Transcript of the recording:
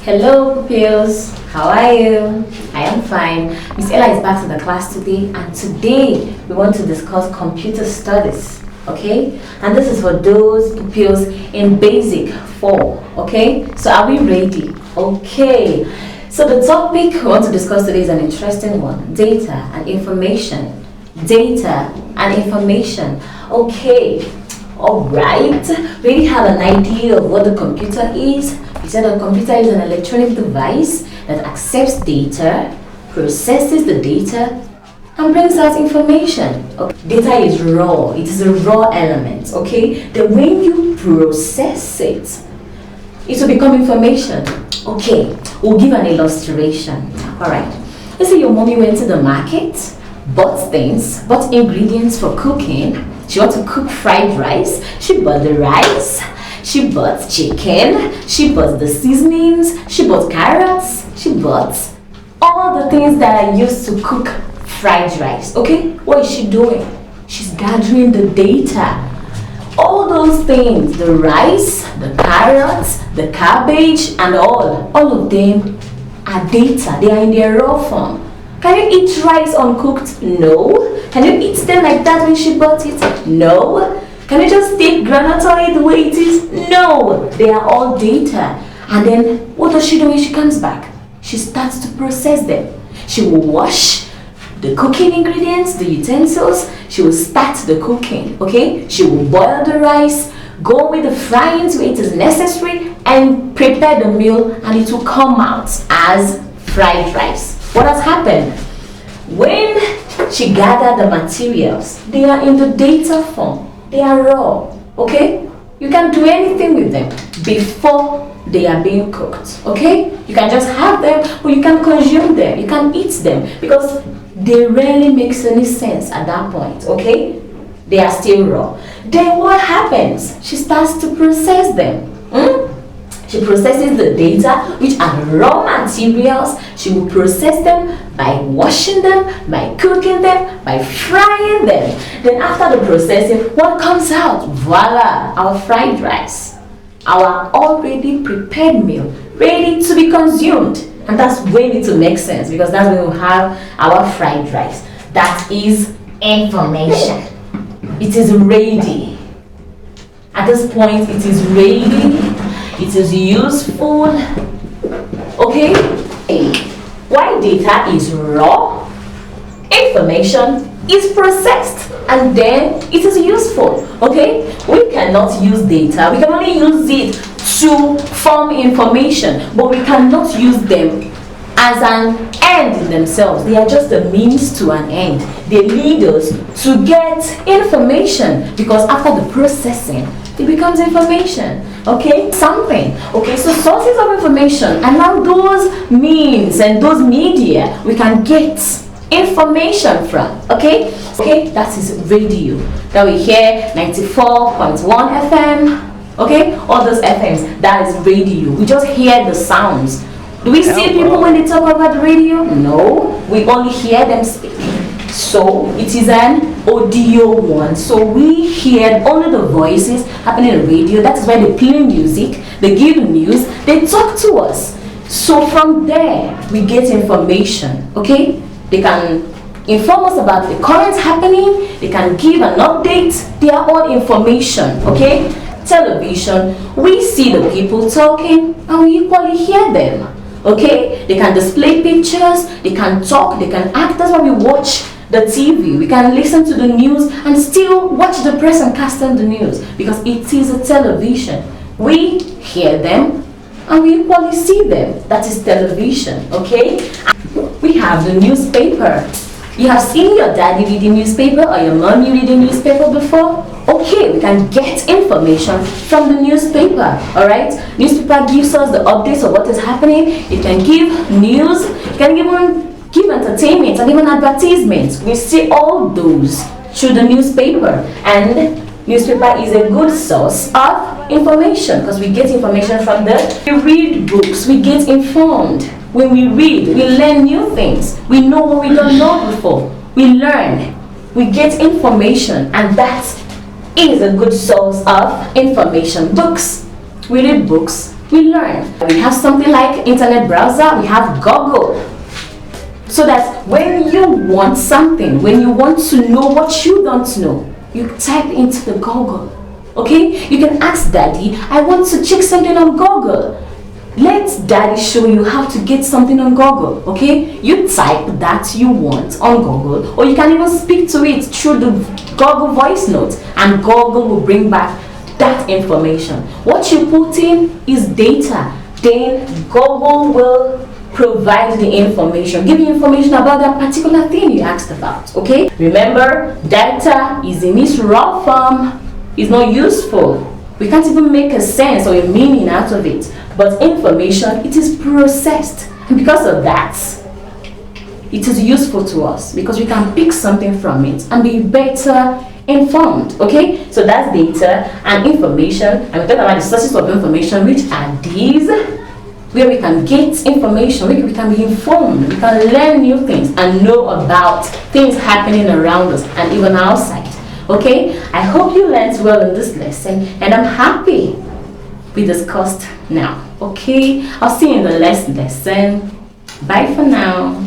Hello pupils, how are you? I am fine. Miss Ella is back to the class today, and today we want to discuss computer studies, okay? And this is for those pupils in basic 4, okay? So are we ready? Okay. So the topic we want to discuss today is an interesting one: data and information. Data and information. Okay. Alright, we already have an idea of what the computer is. We said a computer is an electronic device that accepts data, processes the data, and brings out information. Okay. Data is raw, it is a raw element, okay? Then when you process it, it will become information. Okay, we'll give an illustration. Alright, let's say your mommy went to the market, bought ingredients for cooking. She wants to cook fried rice. She bought the rice, she bought chicken, she bought the seasonings, she bought carrots, she bought all the things that are used to cook fried rice. Okay, what is she doing? She's gathering the data. All those things, the rice, the carrots, the cabbage, and all of them are data. They are in their raw form. Can you eat rice uncooked? No. Can you eat them like that when she bought it? No. Can you just take granite oil the way it is? No. They are all data. And then what does she do when she comes back? She starts to process them. She will wash the cooking ingredients, the utensils. She will start the cooking, okay? She will boil the rice, go with the frying to it is necessary, and prepare the meal, and it will come out as fried rice. What has happened? When she gathered the materials, they are in the data form. They are raw, okay? You can do anything with them before they are being cooked, okay? You can just have them, or you can consume them. You can eat them because they rarely make any sense at that point, okay? They are still raw. Then what happens? She starts to process them. She processes the data, which are raw materials. She will process them by washing them, by cooking them, by frying them. Then after the processing, what comes out? Voila, our fried rice. Our already prepared meal, ready to be consumed. And that's when it will make sense, because that's when we'll have our fried rice. That is information. It is ready. At this point, it is ready. It is useful. Okay? Why data is raw, information is processed, and then it is useful. Okay? We cannot use data. We can only use it to form information, but we cannot use them as an end in themselves. They are just a means to an end. They lead us to get information, because after the processing, it becomes information. Okay, something. Okay, so sources of information, and now those means and those media we can get information from. Okay, that is radio. That we hear 94.1 FM. Okay, all those FMs, that is radio. We just hear the sounds. Do we see people when they talk about the radio? No, we only hear them speak. So it is an audio one. So we hear only the voices happening on radio. That is why they play music, they give news, they talk to us. So from there we get information. Okay, they can inform us about the current happening, they can give an update. They are all information. Okay, television, we see the people talking and we equally hear them. Okay, they can display pictures, they can talk, they can act. That's why we watch the TV. We can listen to the news and still watch the press and cast on the news, because it is a television. We hear them and we equally see them. That is television. Okay, we have the newspaper. You have seen your daddy reading newspaper or your mommy reading newspaper before? Okay, we can get information from the newspaper. Alright, newspaper gives us the updates of what is happening. It can give news, it can give entertainment and even advertisements. We see all those through the newspaper, and newspaper is a good source of information because we get information from there. We read books, we get informed. When we read, we learn new things. We know what we don't know before. We learn, we get information, and that is a good source of information. Books, we read books, we learn. We have something like internet browser, we have Google. So that when you want something, when you want to know what you don't know, you type into the Google. Okay? You can ask daddy, I want to check something on Google. Let daddy show you how to get something on Google. Okay? You type that you want on Google, or you can even speak to it through the Google voice note, and Google will bring back that information. What you put in is data. Then Google will provide the information, give you information about that particular thing you asked about. Okay? Remember, data is in its raw form, is not useful. We can't even make a sense or a meaning out of it. But information, it is processed. And because of that, it is useful to us because we can pick something from it and be better informed. Okay? So that's data and information. And we're talking about the sources of information, which are these, where we can get information, where we can be informed, we can learn new things and know about things happening around us and even outside. Okay? I hope you learned well in this lesson, and I'm happy we discussed now. Okay? I'll see you in the next lesson. Bye for now.